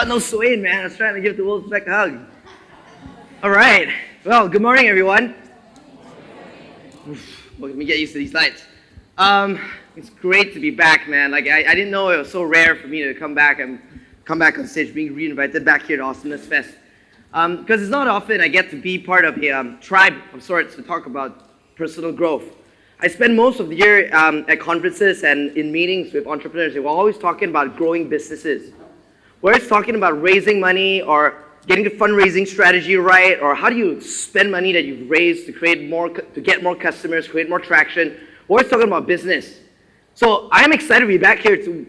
got no sway, man. I was trying to give the world back a hug. All right. Well, good morning, everyone. Well, let me get used to these lights. It's great to be back, man. Like I didn't know it was so rare for me to come back on stage, being re-invited back here to Awesomeness Fest. Because it's not often I get to be part of a tribe of sorts to talk about personal growth. I spend most of the year at conferences and in meetings with entrepreneurs. We're always talking about growing businesses. Whether it's talking about raising money or getting the fundraising strategy right, or how do you spend money that you've raised to get more customers, create more traction. We're always talking about business. So I'm excited to be back here to,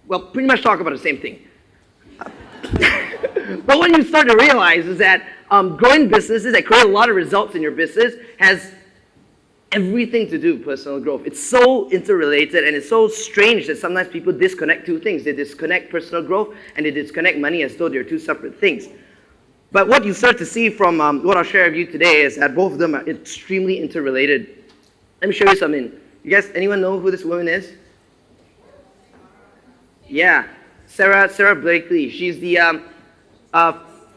well, pretty much talk about the same thing. But what you start to realize is that growing businesses that create a lot of results in your business has everything to do with personal growth. It's so interrelated, and it's so strange that sometimes people disconnect two things. They disconnect personal growth and they disconnect money as though they're two separate things. But what you start to see from what I'll share with you today is that both of them are extremely interrelated. Let me show you something. You guys, anyone know who this woman is? Yeah, Sarah Blakely. She's the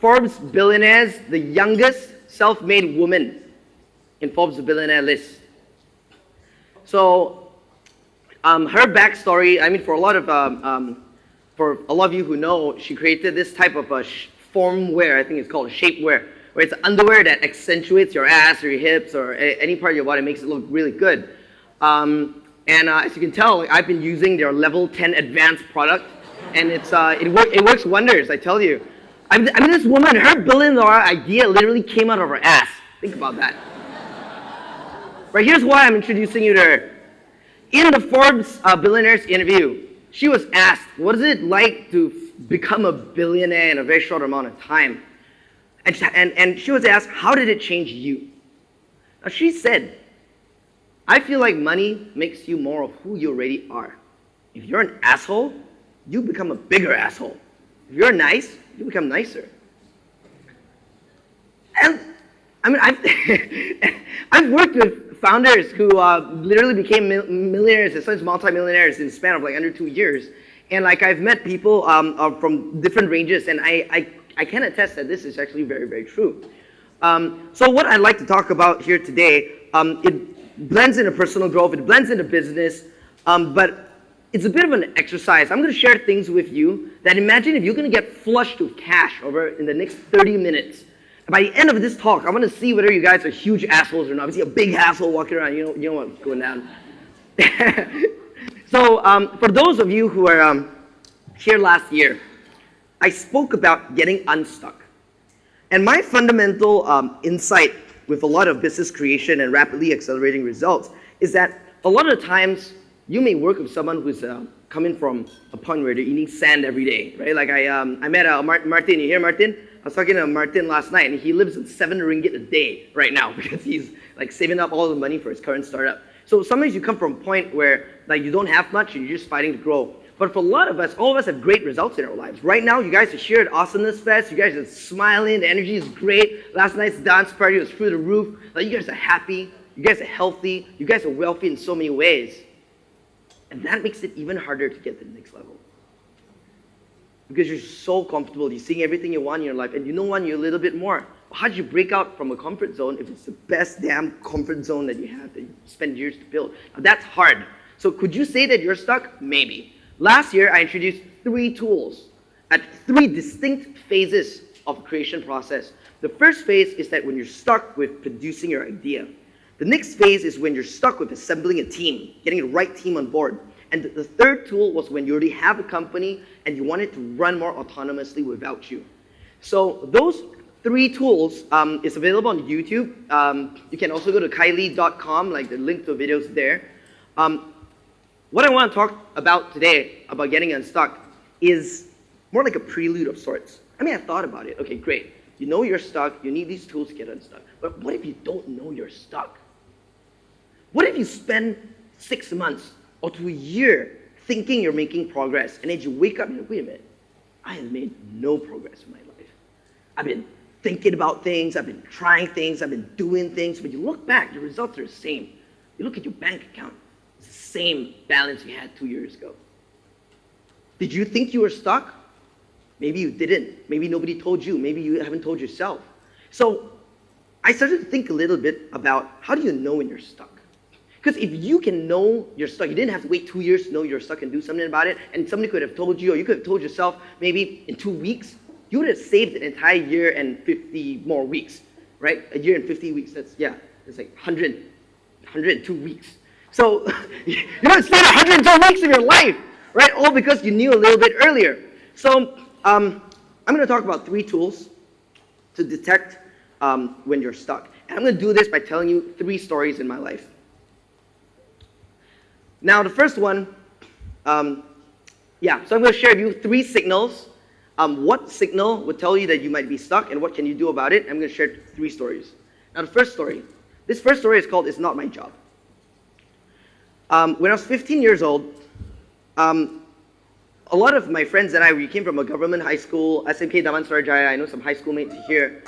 Forbes Billionaires, the youngest self-made woman in Forbes Billionaire list. So her backstory, I mean, for a lot of you who know, she created this type of form wear. I think it's called a shapewear, where it's underwear that accentuates your ass or your hips or any part of your body, makes it look really good. And as you can tell, I've been using their level 10 advanced product, and it works wonders, I tell you. I mean, this woman, her $1 billion idea literally came out of her ass. Think about that. Right, here's why I'm introducing you to her. In the Forbes Billionaires interview, she was asked, what is it like to become a billionaire in a very short amount of time? And she was asked, how did it change you? Now she said, I feel like money makes you more of who you already are. If you're an asshole, you become a bigger asshole. If you're nice, you become nicer. And I mean, I've worked with founders who literally became millionaires and sometimes multi-millionaires in the span of like under 2 years. And like I've met people from different ranges, and I can attest that this is actually very, very true. So what I'd like to talk about here today, it blends into personal growth, it blends into business, but it's a bit of an exercise. I'm going to share things with you that imagine if you're going to get flushed with cash over in the next 30 minutes. By the end of this talk, I want to see whether you guys are huge assholes or not. I see a big asshole walking around. You know what's going down. So for those of you who are here last year, I spoke about getting unstuck. And my fundamental insight with a lot of business creation and rapidly accelerating results is that a lot of the times you may work with someone who's coming from a point where they're eating sand every day, right? Like I met Martin. You hear Martin? I was talking to Martin last night, and he lives on 7 ringgit a day right now because he's like saving up all the money for his current startup. So sometimes you come from a point where like you don't have much and you're just fighting to grow. But for a lot of us, all of us have great results in our lives. Right now, you guys are here at Awesomeness Fest. You guys are smiling. The energy is great. Last night's dance party was through the roof. Like, you guys are happy. You guys are healthy. You guys are wealthy in so many ways. And that makes it even harder to get to the next level. Because you're so comfortable. You're seeing everything you want in your life, and you know want you a little bit more. How did you break out from a comfort zone if it's the best damn comfort zone that you have that you spend years to build? Now, that's hard. So could you say that you're stuck? Maybe. Last year, I introduced 3 tools at 3 distinct phases of the creation process. The first phase is that when you're stuck with producing your idea. The next phase is when you're stuck with assembling a team, getting the right team on board. And the third tool was when you already have a company and you want it to run more autonomously without you. So those 3 tools is available on YouTube. You can also go to Khailee.com, like the link to the videos there. What I want to talk about today, about getting unstuck, is more like a prelude of sorts. I mean, I thought about it. Okay, great. You know you're stuck. You need these tools to get unstuck. But what if you don't know you're stuck? What if you spend 6 months or to a year thinking you're making progress, and then you wake up and you're like, wait a minute, I have made no progress in my life. I've been thinking about things, I've been trying things, I've been doing things, but you look back, the results are the same. You look at your bank account, it's the same balance you had 2 years ago. Did you think you were stuck? Maybe you didn't. Maybe nobody told you. Maybe you haven't told yourself. So I started to think a little bit about how do you know when you're stuck? Because if you can know you're stuck, you didn't have to wait 2 years to know you're stuck and do something about it, and somebody could have told you, or you could have told yourself maybe in 2 weeks, you would have saved an entire year and 50 more weeks, right? A year and 50 weeks, it's like 102 weeks. So you don't spend 102 weeks of your life, right? All because you knew a little bit earlier. So I'm going to talk about 3 tools to detect when you're stuck. And I'm going to do this by telling you 3 stories in my life. Now, the first one, so I'm going to share with you 3 signals. What signal would tell you that you might be stuck, and what can you do about it? I'm going to share 3 stories. Now, the first story. This first story is called It's Not My Job. When I was 15 years old, a lot of my friends and we came from a government high school, SMK Damansara Jaya. I know some high school mates here.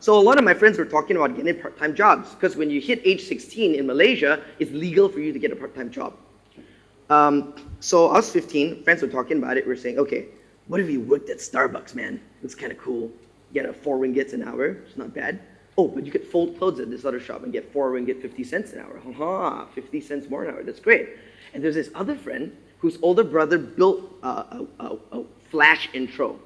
So a lot of my friends were talking about getting part-time jobs, because when you hit age 16 in Malaysia, it's legal for you to get a part-time job. So I was 15, friends were talking about it. We were saying, okay, what if you worked at Starbucks, man? It's kind of cool. You get 4 ringgits an hour, it's not bad. Oh, but you could fold clothes at this other shop and get 4 ringgit 50 cents an hour. Haha, 50 cents more an hour, that's great. And there's this other friend whose older brother built a flash intro.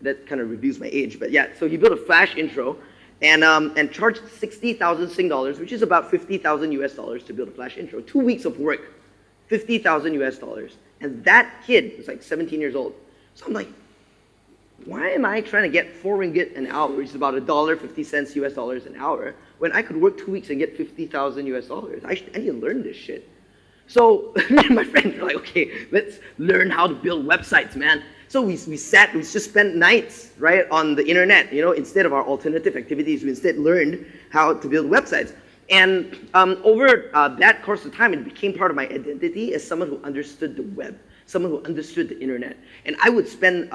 That kind of reveals my age, but yeah, so he built a flash intro and charged 60,000 Sing dollars, which is about 50,000 US dollars to build a flash intro. 2 weeks of work, 50,000 US dollars. And that kid was like 17 years old. So I'm like, why am I trying to get 4 ringgit an hour, which is about $1.50 US dollars an hour, when I could work 2 weeks and get 50,000 US dollars? I need to learn this shit. So me and my friends were like, okay, let's learn how to build websites, man. So we just spent nights, right, on the internet, instead of our alternative activities, we instead learned how to build websites. And over that course of time, it became part of my identity as someone who understood the web, someone who understood the internet. And I would spend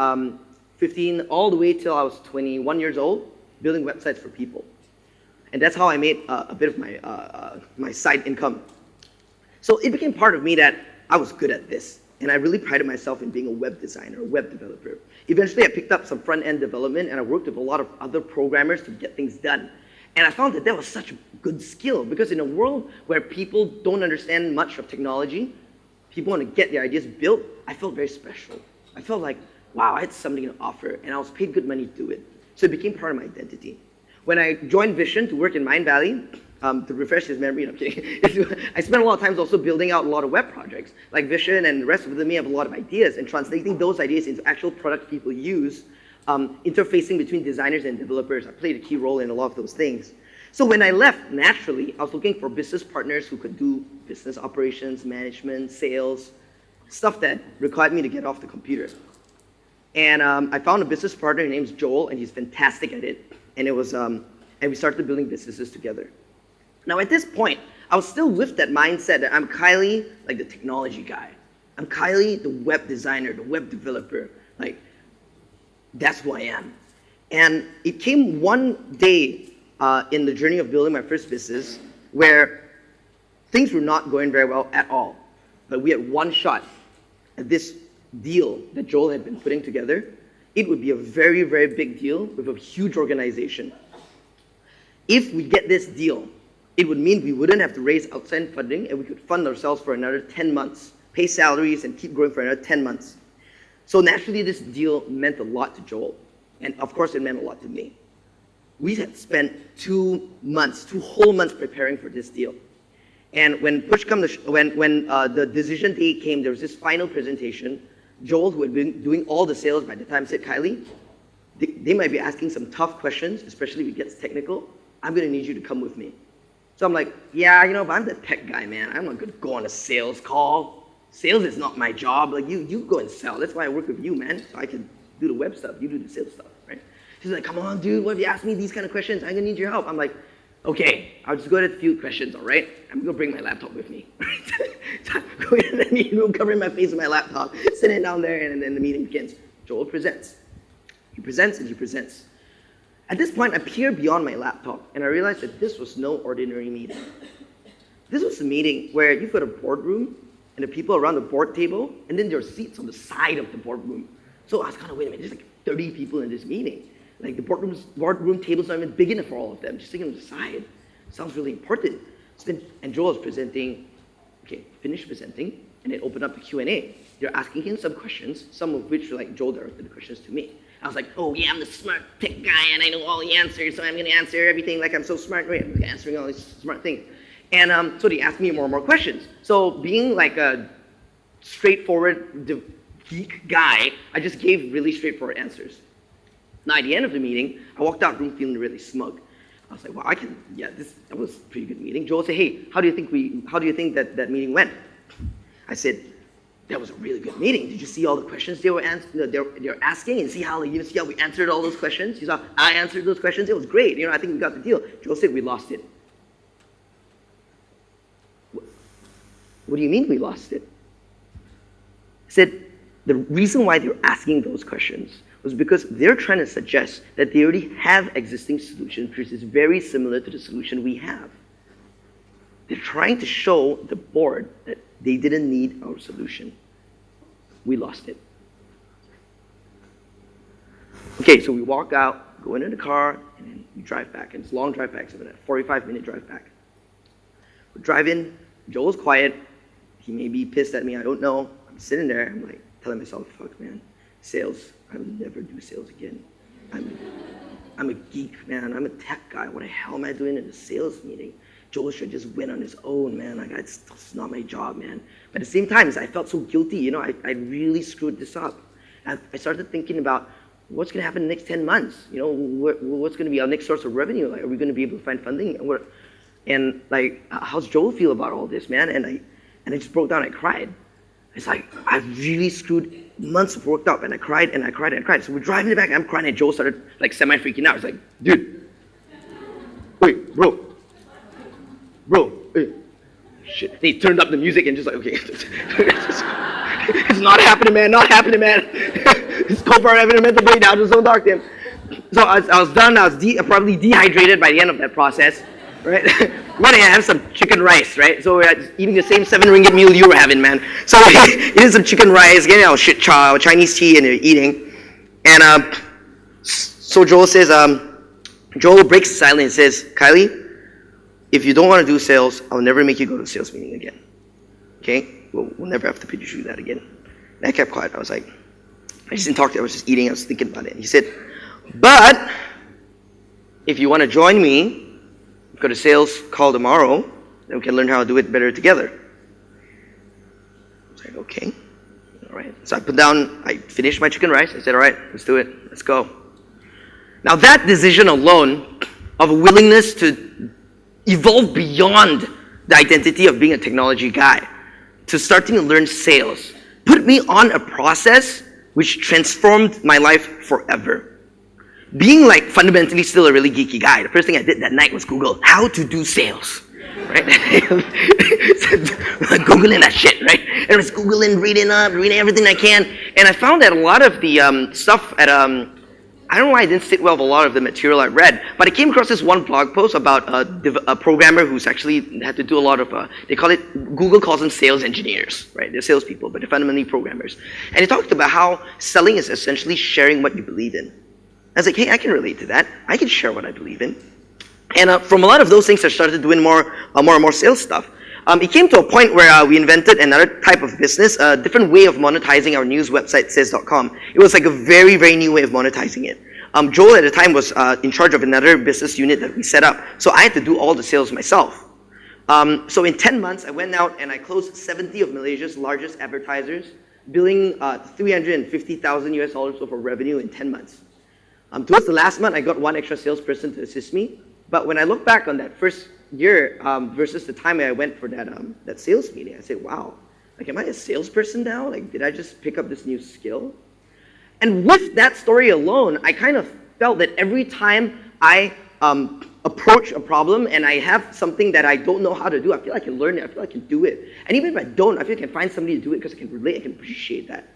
15 all the way till I was 21 years old building websites for people. And that's how I made a bit of my side income. So it became part of me that I was good at this. And I really prided myself in being a web designer, a web developer. Eventually, I picked up some front-end development, and I worked with a lot of other programmers to get things done. And I found that was such a good skill, because in a world where people don't understand much of technology, people want to get their ideas built, I felt very special. I felt like, wow, I had something to offer, and I was paid good money to do it. So it became part of my identity. When I joined Vision to work in Mind Valley, to refresh his memory, no, I'm kidding. I spent a lot of time also building out a lot of web projects. Like Vision and the rest of them have a lot of ideas, and translating those ideas into actual products people use, interfacing between designers and developers. I played a key role in a lot of those things. So when I left, naturally, I was looking for business partners who could do business operations, management, sales, stuff that required me to get off the computer. And I found a business partner, his name's Joel, and he's fantastic at it. And we started building businesses together. Now at this point, I was still with that mindset that I'm Khailee, like the technology guy. I'm Khailee, the web designer, the web developer. Like, that's who I am. And it came one day in the journey of building my first business where things were not going very well at all. But we had one shot at this deal that Joel had been putting together. It would be a very, very big deal with a huge organization. If we get this deal, it would mean we wouldn't have to raise outside funding, and we could fund ourselves for another 10 months, pay salaries, and keep growing for another 10 months. So naturally, this deal meant a lot to Joel. And of course, it meant a lot to me. We had spent 2 whole months preparing for this deal. And when push come to when the decision day came, there was this final presentation. Joel, who had been doing all the sales by the time, said, Khailee, they might be asking some tough questions, especially if it gets technical. I'm going to need you to come with me. So I'm like, yeah, but I'm the tech guy, man. I'm not going to go on a sales call. Sales is not my job. Like, you go and sell. That's why I work with you, man. So I can do the web stuff. You do the sales stuff, right? She's like, come on, dude. What if you ask me these kind of questions? I'm going to need your help. I'm like, okay, I'll just go at a few questions, all right? I'm going to bring my laptop with me. So I go in the meeting room, covering my face with my laptop, sitting down there, and then the meeting begins. Joel presents. He presents and he presents. At this point, I peered beyond my laptop, and I realized that this was no ordinary meeting. This was a meeting where you've got a boardroom, and the people around the board table, and then there are seats on the side of the boardroom. So I was kind of, wait a minute, there's like 30 people in this meeting. Like the boardroom table's not even big enough for all of them. Just sitting on the side. Sounds really important. So then, and Joel was presenting, okay, finished presenting, and then opened up the Q&A. They're asking him some questions, some of which were like Joel directed the questions to me. I was like, oh yeah, I'm the smart tech guy and I know all the answers, so I'm gonna answer everything like I'm so smart, right? I'm answering all these smart things. And so they asked me more and more questions. So being like a straightforward geek guy, I just gave really straightforward answers. Now at the end of the meeting, I walked out room feeling really smug. I was like, well, that was a pretty good meeting. Joel said, hey, how do you think that meeting went? I said, that was a really good meeting. Did you see all the questions they were asking and see how we answered all those questions? You saw I answered those questions. It was great. I think we got the deal. Joel said we lost it. What do you mean we lost it? I said the reason why they were asking those questions was because they're trying to suggest that they already have existing solutions which is very similar to the solution we have. They're trying to show the board that they didn't need our solution. We lost it. Okay, so we walk out, go into the car, and then we drive back. And it's a long drive back, so it's a 45-minute drive back. We drive in, Joel's quiet. He may be pissed at me, I don't know. I'm sitting there, I'm like telling myself, fuck man, sales, I will never do sales again. I'm a geek, man. I'm a tech guy. What the hell am I doing in a sales meeting? Joel should just win on his own, man. Like, it's not my job, man. But at the same time, I felt so guilty. I really screwed this up. And I started thinking about what's going to happen in the next 10 months. What's going to be our next source of revenue? Like, are we going to be able to find funding? And like, how's Joel feel about all this, man? And I just broke down. I cried. It's like, I really screwed months of work up, and I cried, and I cried, and I cried. So we're driving it back, and I'm crying, and Joel started like semi-freaking out. It's like, dude, wait, bro, hey, shit. And he turned up the music and just like, okay, it's not happening, man, not happening, man. It's cold for having a mental breakdown, just don't talk to him. So I was done, I was probably dehydrated by the end of that process, right? We're gonna have some chicken rice, right? So we're eating the same 7 ringgit meal you were having, man. So eating some chicken rice, getting our shit Chinese tea, and eating. And so Joel says, Joel breaks the silence and says, Khailee, if you don't want to do sales, I'll never make you go to a sales meeting again. Okay? We'll never have to pitch you that again. And I kept quiet. I was like, I just didn't talk to him. I was just eating. I was thinking about it. And he said, but if you want to join me, we've got a sales call tomorrow, then we can learn how to do it better together. I was like, okay. All right. So I finished my chicken rice. I said, all right, let's do it. Let's go. Now that decision alone of a willingness to evolve beyond the identity of being a technology guy to starting to learn sales put me on a process which transformed my life forever. Being like fundamentally still a really geeky guy, the first thing I did that night was Google how to do sales, right? Googling that shit, right? And I was Googling, reading everything I can, and I found that a lot of the stuff at I don't know why I didn't sit well with a lot of the material I read, but I came across this one blog post about a programmer who's actually had to do a lot of, Google calls them sales engineers, right? They're salespeople, but they're fundamentally programmers. And he talked about how selling is essentially sharing what you believe in. I was like, hey, I can relate to that. I can share what I believe in. And from a lot of those things, I started doing more and more sales stuff. It came to a point where we invented another type of business, a different way of monetizing our news website, sales.com. It was like a very, very new way of monetizing it. Joel at the time was in charge of another business unit that we set up, so I had to do all the sales myself. So in 10 months, I went out and I closed 70 of Malaysia's largest advertisers, billing 350,000 US dollars worth of revenue in 10 months. Towards the last month, I got one extra salesperson to assist me, but when I look back on that first year versus the time I went for that sales meeting, I said, wow, like, am I a salesperson now? Like, did I just pick up this new skill? And with that story alone, I kind of felt that every time I approach a problem and I have something that I don't know how to do, I feel I can learn it, I feel I can do it. And even if I don't, I feel I can find somebody to do it because I can relate, I can appreciate that.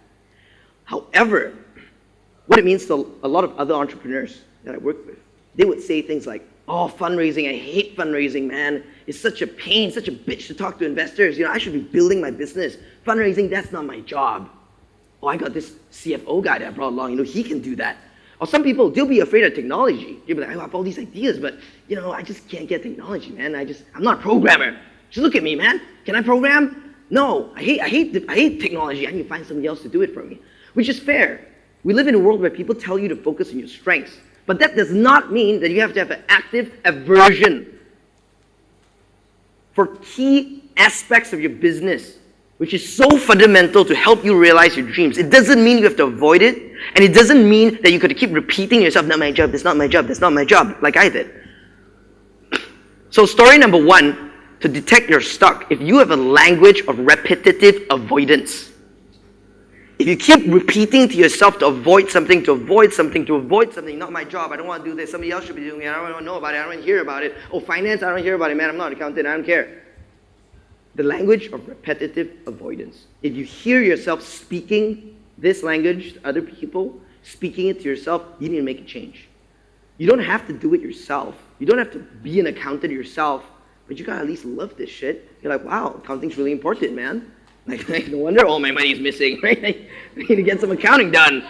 However, what it means to a lot of other entrepreneurs that I work with, they would say things like, oh, fundraising, I hate fundraising, man. It's such a pain, such a bitch to talk to investors. I should be building my business. Fundraising, that's not my job. Oh, I got this CFO guy that I brought along, he can do that. Or some people, they'll be afraid of technology. They'll be like, I have all these ideas, but I just can't get technology, man. I'm not a programmer. Just look at me, man. Can I program? No, I hate technology. I need to find somebody else to do it for me, which is fair. We live in a world where people tell you to focus on your strengths, but that does not mean that you have to have an active aversion for key aspects of your business, which is so fundamental to help you realize your dreams. It doesn't mean you have to avoid it, and it doesn't mean that you got to keep repeating yourself, not my job, that's not my job, that's not my job, like I did. So story number 1, to detect you're stuck, if you have a language of repetitive avoidance, if you keep repeating to yourself to avoid something, not my job, I don't want to do this, somebody else should be doing it, I don't want to know about it, I don't want to hear about it. Oh, finance, I don't hear about it, man, I'm not an accountant, I don't care. The language of repetitive avoidance. If you hear yourself speaking this language to other people, speaking it to yourself, you need to make a change. You don't have to do it yourself. You don't have to be an accountant yourself, but you gotta at least love this shit. You're like, wow, accounting's really important, man. Like no wonder all my money is missing, right? I need to get some accounting done.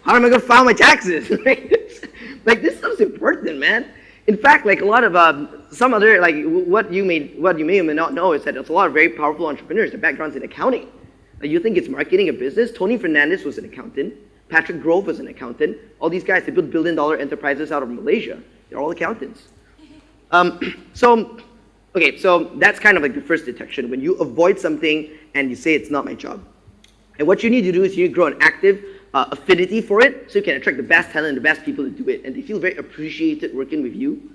How am I gonna file my taxes? Like this stuff's important, man. In fact, like a lot of some other, like what you may or may not know is that there's a lot of very powerful entrepreneurs. Their background's in accounting. Like you think it's marketing a business? Tony Fernandez was an accountant. Patrick Grove was an accountant. All these guys, they built billion-dollar enterprises out of Malaysia. They're all accountants. So that's kind of like the first detection, when you avoid something and you say it's not my job. And what you need to do is you need to grow an active affinity for it, so you can attract the best talent and the best people to do it. And they feel very appreciated working with you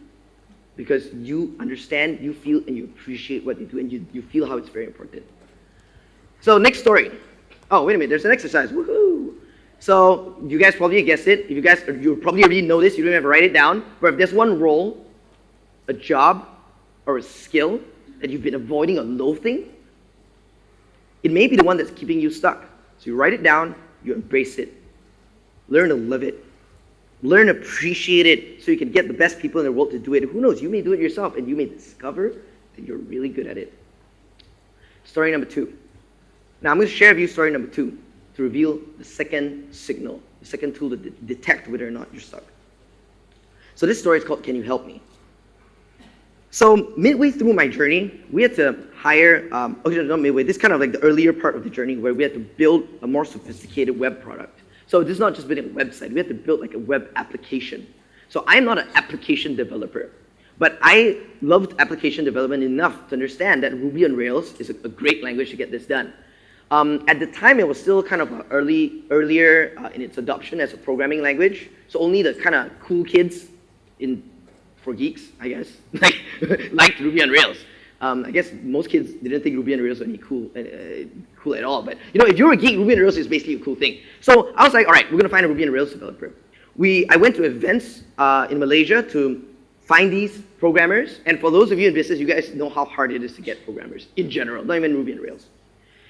because you understand, you feel, and you appreciate what they do, and you feel how it's very important. So next story. Oh, wait a minute, there's an exercise. Woohoo! So you guys probably guessed it. You probably already know this, you don't have to write it down. But if there's one role, a job, or a skill that you've been avoiding or loathing, it may be the one that's keeping you stuck. So you write it down, you embrace it. Learn to live it. Learn to appreciate it so you can get the best people in the world to do it. Who knows, you may do it yourself and you may discover that you're really good at it. Story number 2. Now I'm going to share with you story number 2 to reveal the second signal, the second tool to detect whether or not you're stuck. So this story is called, Can You Help Me? So midway through my journey, we had to hire, not midway, this is kind of like the earlier part of the journey where we had to build a more sophisticated web product. So this is not just building a website, we had to build like a web application. So I'm not an application developer, but I loved application development enough to understand that Ruby on Rails is a great language to get this done. At the time, it was still kind of earlier in its adoption as a programming language, so only the kind of cool kids for geeks, I guess, liked Ruby on Rails. I guess most kids didn't think Ruby on Rails was any cool at all. But if you're a geek, Ruby on Rails is basically a cool thing. So I was like, all right, we're gonna find a Ruby on Rails developer. I went to events in Malaysia to find these programmers. And for those of you in business, you guys know how hard it is to get programmers in general, not even Ruby on Rails.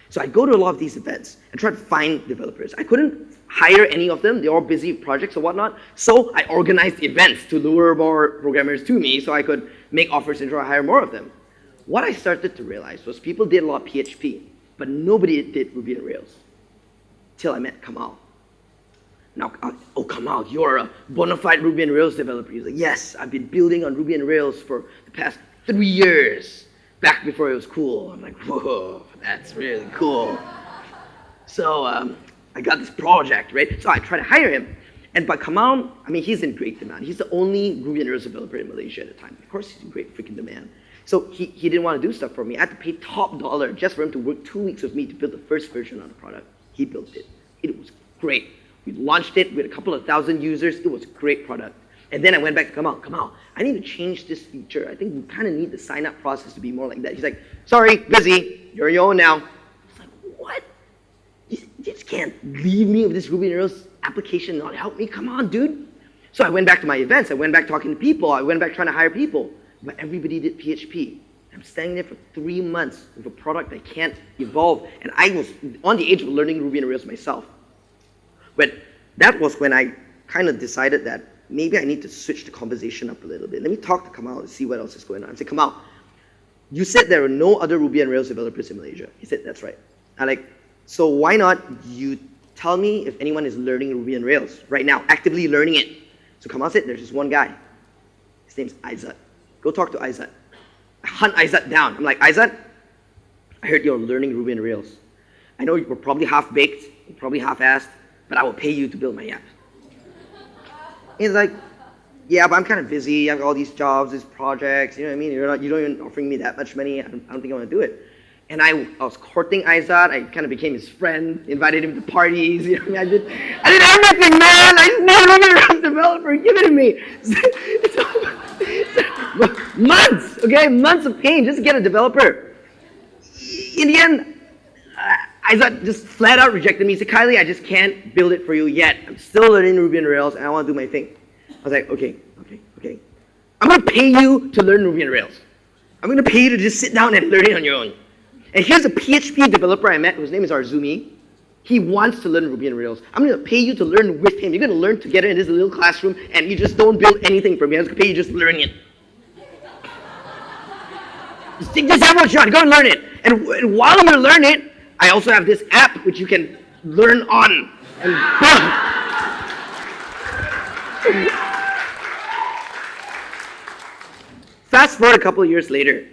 So I go to a lot of these events and try to find developers. I couldn't hire any of them. They're all busy with projects or whatnot. So I organized events to lure more programmers to me so I could make offers and try to hire more of them. What I started to realize was people did a lot of PHP, but nobody did Ruby on Rails. Till I met Kamal. Now, oh Kamal, you're a bona fide Ruby on Rails developer. He's like, yes, I've been building on Ruby on Rails for the past 3 years, back before it was cool. I'm like, whoa, that's really cool. So I got this project, right? So I tried to hire him. And by Kamal, I mean, he's in great demand. He's the only Ruby on Rails developer in Malaysia at the time. Of course, he's in great freaking demand. So he didn't want to do stuff for me. I had to pay top dollar just for him to work 2 weeks with me to build the first version of the product. He built it. It was great. We launched it with a couple of thousand users. It was a great product. And then I went back to Kamal, I need to change this feature. I think we kind of need the sign-up process to be more like that. He's like, sorry, busy. You're on your own now. I was like, what? You just can't leave me with this Ruby on Rails application and not help me? Come on, dude. So I went back to my events. I went back talking to people. I went back trying to hire people. But everybody did PHP. I'm standing there for 3 months with a product that can't evolve. And I was on the edge of learning Ruby on Rails myself. But that was when I kind of decided that maybe I need to switch the conversation up a little bit. Let me talk to Kamal and see what else is going on. I said, Kamal, you said there are no other Ruby on Rails developers in Malaysia. He said, that's right. I'm like, so why not you tell me if anyone is learning Ruby on Rails right now, actively learning it. So Kamal said, there's this one guy. His name's Aizat. Go talk to Aizat. I hunt Aizat down. I'm like, Aizat, I heard you're learning Ruby on Rails. I know you're probably half-baked, probably half-assed, but I will pay you to build my app. He's like, yeah, but I'm kind of busy. I've got all these jobs, these projects. You know what I mean? You don't even offering me that much money. I don't think I want to do it. And I was courting Aizat. I kind of became his friend, invited him to parties. You know what I mean? I did everything, man. I just never a developer. Give it to me. Months, okay? Months of pain just to get a developer. In the end, Aizat just flat out rejected me. He said, Khailee, I just can't build it for you yet. I'm still learning Ruby on Rails, and I want to do my thing. I was like, okay. I'm going to pay you to learn Ruby on Rails. I'm going to pay you to just sit down and learn it on your own. And here's a PHP developer I met whose name is Arzumi. He wants to learn Ruby on Rails. I'm going to pay you to learn with him. You're going to learn together in this little classroom, and you just don't build anything for me. I'm going to pay you just learn it. Just have one shot. Go and learn it. And while I'm going to learn it, I also have this app which you can learn on. And fast forward a couple of years later,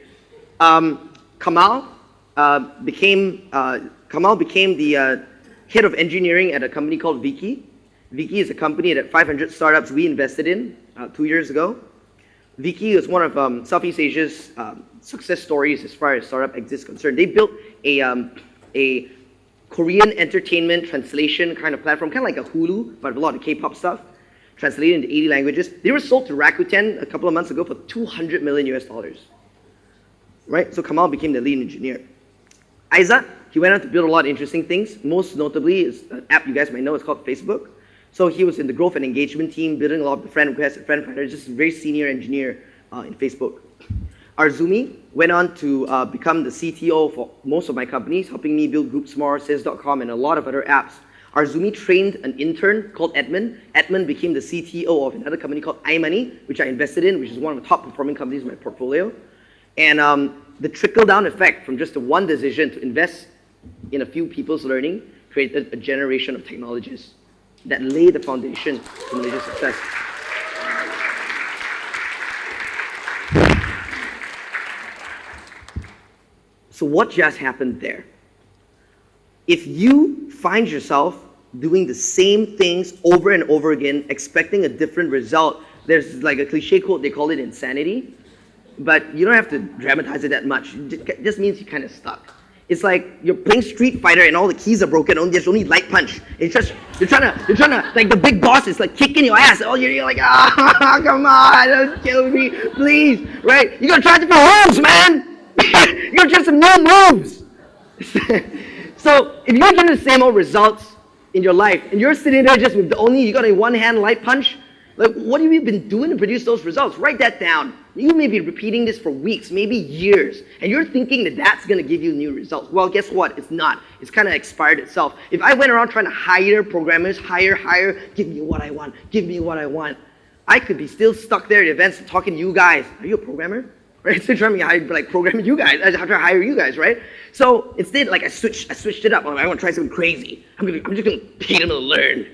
Kamal became the head of engineering at a company called Viki. Viki is a company that 500 startups we invested in 2 years ago. Viki is one of Southeast Asia's success stories as far as startup exit is concerned. They built a Korean entertainment translation kind of platform, kind of like a Hulu, but with a lot of K-pop stuff, translated into 80 languages. They were sold to Rakuten a couple of months ago for $200 million US. Right? So Kamal became the lead engineer. Aizat, he went on to build a lot of interesting things. Most notably is an app you guys might know. It's called Facebook. So he was in the growth and engagement team, building a lot of the friend requests and friend finders, just a very senior engineer in Facebook. Arzumi went on to become the CTO for most of my companies, helping me build GroupSmart, Sales.com, and a lot of other apps. Arzumi trained an intern called Edmund. Edmund became the CTO of another company called iMoney, which I invested in, which is one of the top performing companies in my portfolio. And the trickle-down effect from just the one decision to invest in a few people's learning created a generation of technologists that lay the foundation for Malaysia's success. So what just happened there? If you find yourself doing the same things over and over again, expecting a different result, there's like a cliche quote, they call it insanity, but you don't have to dramatize it that much. It just means you're kind of stuck. It's like you're playing Street Fighter and all the keys are broken, there's only light punch. You're trying to, like the big boss is like kicking your ass. You're like, come on, don't kill me, please, right? You gotta try different moves, man. You gotta try some new moves. So if you're getting the same old results in your life, and you're sitting there just with you got a one-hand light punch, like what have you been doing to produce those results? Write that down. You may be repeating this for weeks, maybe years, and you're thinking that that's gonna give you new results. Well, guess what? It's not. It's kind of expired itself. If I went around trying to hire programmers, hire, give me what I want, I could be still stuck there at events talking to you guys. Are you a programmer? Right? So trying to hire, like programming you guys. I have to hire you guys, right? So instead, like I switched it up. I want to try something crazy. I'm just gonna pay them to learn.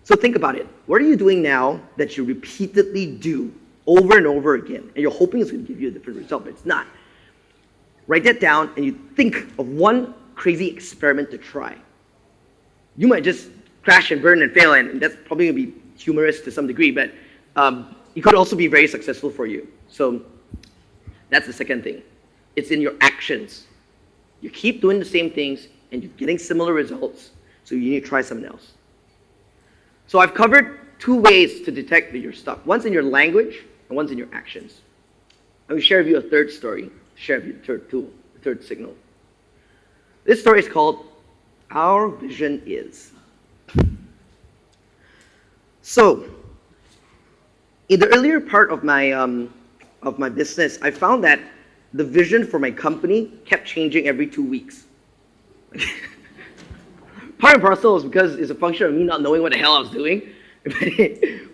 So think about it. What are you doing now that you repeatedly do over and over again, and you're hoping it's going to give you a different result, but it's not? Write that down, and you think of one crazy experiment to try. You might just crash and burn and fail, and that's probably going to be humorous to some degree, but it could also be very successful for you. So that's the second thing. It's in your actions. You keep doing the same things, and you're getting similar results, so you need to try something else. So I've covered two ways to detect that you're stuck. One's in your language, and one's in your actions. I'm going to share with you a third story, share with you a third tool, a third signal. This story is called Our Vision Is. So, in the earlier part of my business, I found that the vision for my company kept changing every 2 weeks. Part and parcel is because it's a function of me not knowing what the hell I was doing.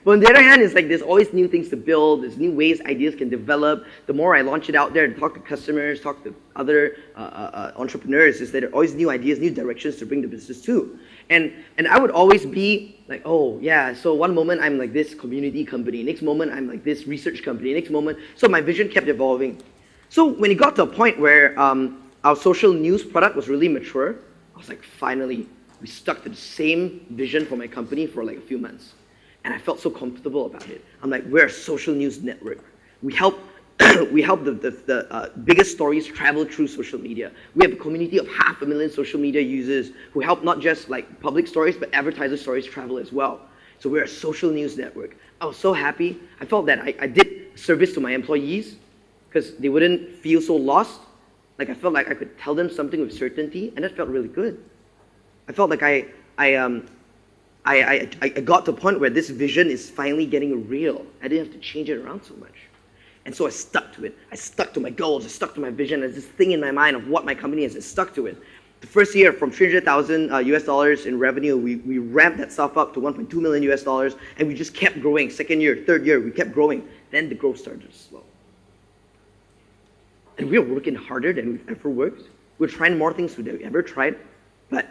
But on the other hand, it's like there's always new things to build, there's new ways ideas can develop. The more I launch it out there and talk to customers, talk to other entrepreneurs, is that there are always new ideas, new directions to bring the business to. And I would always be like, oh yeah, so one moment I'm like this community company, next moment I'm like this research company, next moment, so my vision kept evolving. So when it got to a point where our social news product was really mature, I was like, finally, we stuck to the same vision for my company for like a few months. And I felt so comfortable about it. I'm like, we're a social news network. We help the biggest stories travel through social media. We have a community of 500,000 social media users who help not just like public stories, but advertiser stories travel as well. So we're a social news network. I was so happy. I felt that I did service to my employees because they wouldn't feel so lost. Like I felt like I could tell them something with certainty, and that felt really good. I felt like I got to a point where this vision is finally getting real. I didn't have to change it around so much. And so I stuck to it. I stuck to my goals. I stuck to my vision. There's this thing in my mind of what my company is. I stuck to it. The first year, from 300,000 US dollars in revenue, we ramped that stuff up to 1.2 million US dollars, and we just kept growing. Second year, third year, we kept growing. Then the growth started to slow. And we were working harder than we've ever worked. We're trying more things than we've ever tried, but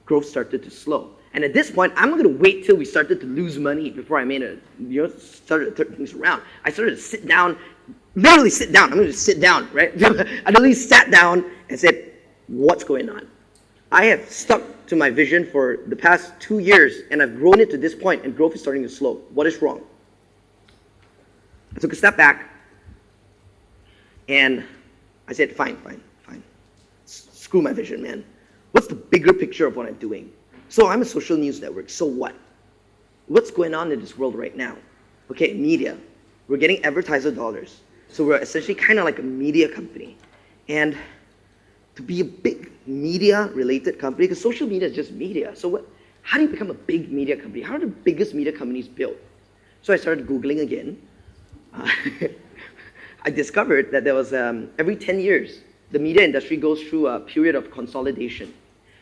growth started to slow. And at this point, I'm not going to wait till we started to lose money before I started to turn things around. I started to sit down, literally sit down. I'm going to sit down, right? I literally sat down and said, what's going on? I have stuck to my vision for the past 2 years, and I've grown it to this point, and growth is starting to slow. What is wrong? I took a step back, and I said, fine. Screw my vision, man. What's the bigger picture of what I'm doing? So I'm a social news network, so what? What's going on in this world right now? Okay, media. We're getting advertiser dollars. So we're essentially kind of like a media company. And to be a big media-related company, because social media is just media. So how do you become a big media company? How are the biggest media companies built? So I started Googling again. I discovered that there was, every 10 years, the media industry goes through a period of consolidation.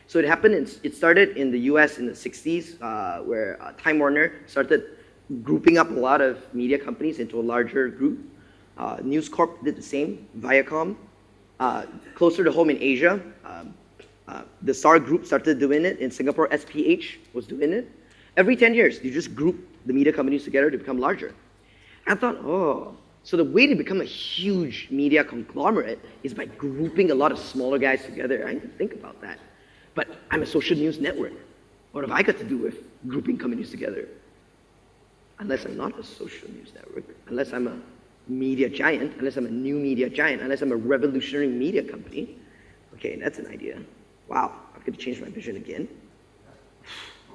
So it started in the US in the 60s, where Time Warner started grouping up a lot of media companies into a larger group. News Corp did the same, Viacom. Closer to home in Asia, the Star Group started doing it. In Singapore, SPH was doing it. Every 10 years, you just group the media companies together to become larger. I thought, oh, so the way to become a huge media conglomerate is by grouping a lot of smaller guys together. I didn't think about that. But I'm a social news network. What have I got to do with grouping companies together? Unless I'm not a social news network, unless I'm a media giant, unless I'm a new media giant, unless I'm a revolutionary media company. Okay, that's an idea. Wow, I've got to change my vision again.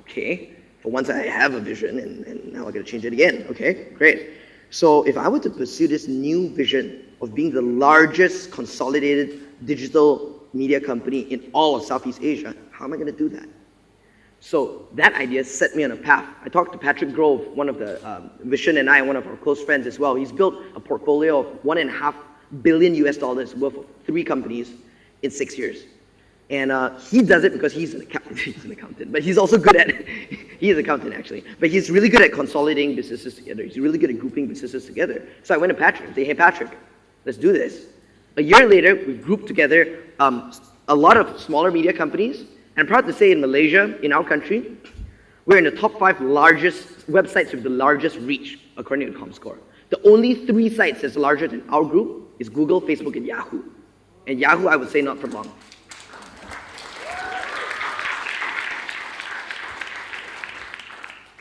Okay, for once I have a vision, and now I've got to change it again. Okay, great. So if I were to pursue this new vision of being the largest consolidated digital media company in all of Southeast Asia, how am I going to do that? So that idea set me on a path. I talked to Patrick Grove, one of the, Vishen and I, one of our close friends as well. He's built a portfolio of $1.5 billion US dollars worth of 3 companies in 6 years. And he does it because he's an accountant, but he's also good at, he is an accountant actually, but he's really good at consolidating businesses together. He's really good at grouping businesses together. So I went to Patrick and said, hey Patrick, let's do this. A year later, we've grouped together a lot of smaller media companies. And I'm proud to say in Malaysia, in our country, we're in the top 5 largest websites with the largest reach, according to Comscore. The only 3 sites that's larger than our group is Google, Facebook, and Yahoo. And Yahoo, I would say, not for long.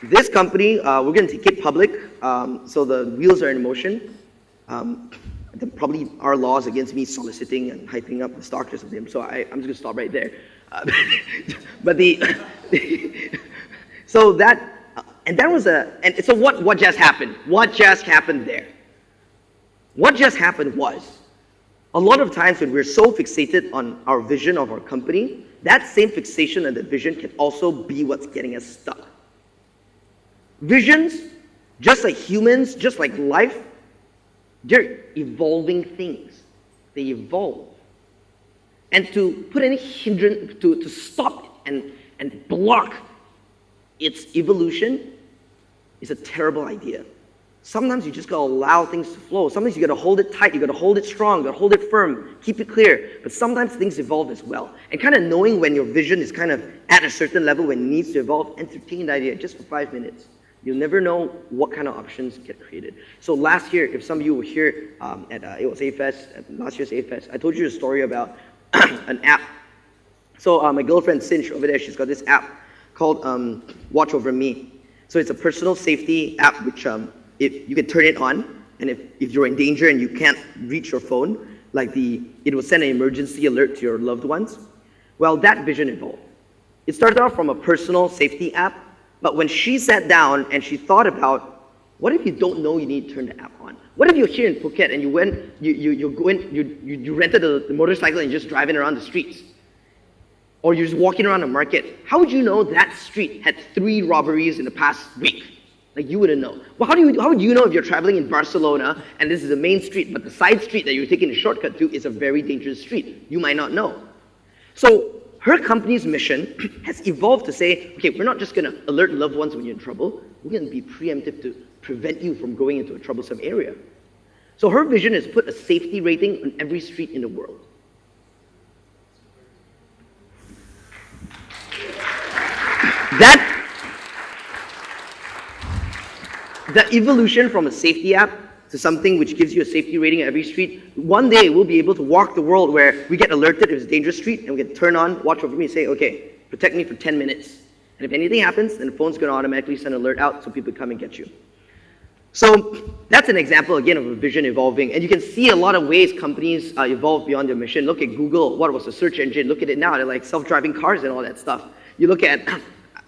This company, we're going to take it public, so the wheels are in motion. Probably our laws against me soliciting and hyping up the stock just of him, so I'm just going to stop right there. But so that, and that was so what just happened? What just happened there? What just happened was, a lot of times when we're so fixated on our vision of our company, that same fixation and the vision can also be what's getting us stuck. Visions, just like humans, just like life, they're evolving things. They evolve. And to put any hindrance, to stop and block its evolution is a terrible idea. Sometimes you just gotta allow things to flow. Sometimes you gotta hold it tight, you gotta hold it strong, you gotta hold it firm, keep it clear. But sometimes things evolve as well. And kind of knowing when your vision is kind of at a certain level, when it needs to evolve, entertain the idea just for 5 minutes. You'll never know what kind of options get created. So last year, if some of you were here it was A-Fest, last year's A-Fest, I told you a story about an app. So my girlfriend Cinch over there, she's got this app called Watch Over Me. So it's a personal safety app which if you can turn it on, and if you're in danger and you can't reach your phone, it will send an emergency alert to your loved ones. Well, that vision evolved. It started off from a personal safety app, but when she sat down and she thought about, what if you don't know you need to turn the app on? What if you're here in Phuket and you rented a motorcycle and you're just driving around the streets? Or you're just walking around a market. How would you know that street had 3 robberies in the past week? Like, you wouldn't know. Well, how would you know if you're traveling in Barcelona and this is a main street, but the side street that you're taking a shortcut to is a very dangerous street? You might not know. So her company's mission has evolved to say, okay, we're not just going to alert loved ones when you're in trouble. We're going to be preemptive to prevent you from going into a troublesome area. So her vision is put a safety rating on every street in the world. The evolution from a safety app to something which gives you a safety rating at every street, one day we'll be able to walk the world where we get alerted if it's a dangerous street and we can turn on, watch over me and say, okay, protect me for 10 minutes. And if anything happens, then the phone's going to automatically send an alert out so people come and get you. So that's an example, again, of a vision evolving. And you can see a lot of ways companies evolve beyond their mission. Look at Google. What was the search engine? Look at it now. They're like self-driving cars and all that stuff. You look at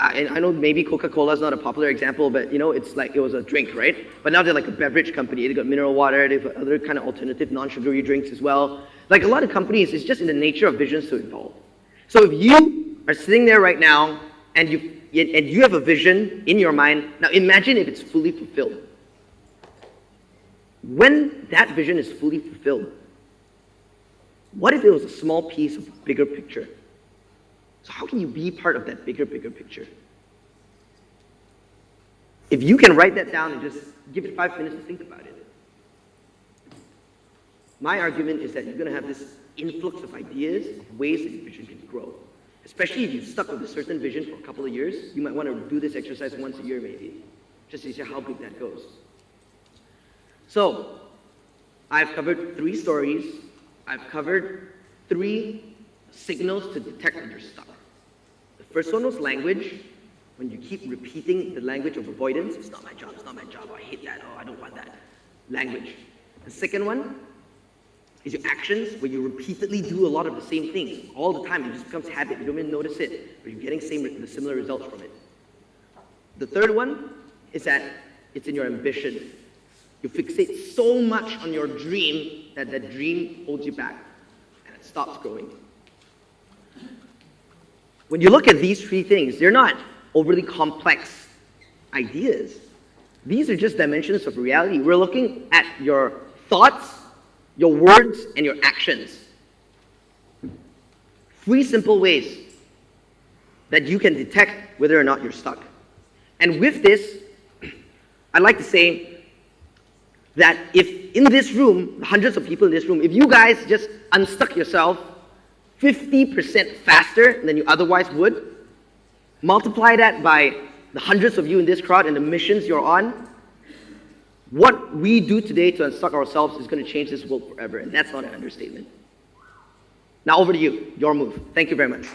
I know maybe Coca-Cola is not a popular example, but it's like it was a drink, right? But now they're like a beverage company. They've got mineral water, they've got other kind of alternative non-sugary drinks as well. Like a lot of companies, it's just in the nature of visions to evolve. So if you are sitting there right now and you have a vision in your mind, now imagine if it's fully fulfilled. When that vision is fully fulfilled, what if it was a small piece of a bigger picture? So how can you be part of that bigger picture? If you can write that down and just give it 5 minutes to think about it. My argument is that you're going to have this influx of ideas, of ways that your vision can grow. Especially if you've stuck with a certain vision for a couple of years, you might want to do this exercise once a year maybe, just to see how big that goes. So, I've covered 3 stories. I've covered 3 signals to detect that you're stuck. The first one was language. When you keep repeating the language of avoidance, it's not my job, oh, I hate that, oh, I don't want that. Language. The second one is your actions, where you repeatedly do a lot of the same things all the time. It just becomes habit. You don't even notice it, but you're getting the similar results from it. The third one is that it's in your ambition. You fixate so much on your dream that that dream holds you back, and it stops growing. When you look at these 3 things, they're not overly complex ideas. These are just dimensions of reality. We're looking at your thoughts, your words, and your actions. 3 simple ways that you can detect whether or not you're stuck. And with this, I'd like to say that if in this room, hundreds of people in this room, if you guys just unstuck yourself 50% faster than you otherwise would, multiply that by the hundreds of you in this crowd and the missions you're on, what we do today to unstuck ourselves is going to change this world forever, and that's not an understatement. Now over to you, your move. Thank you very much.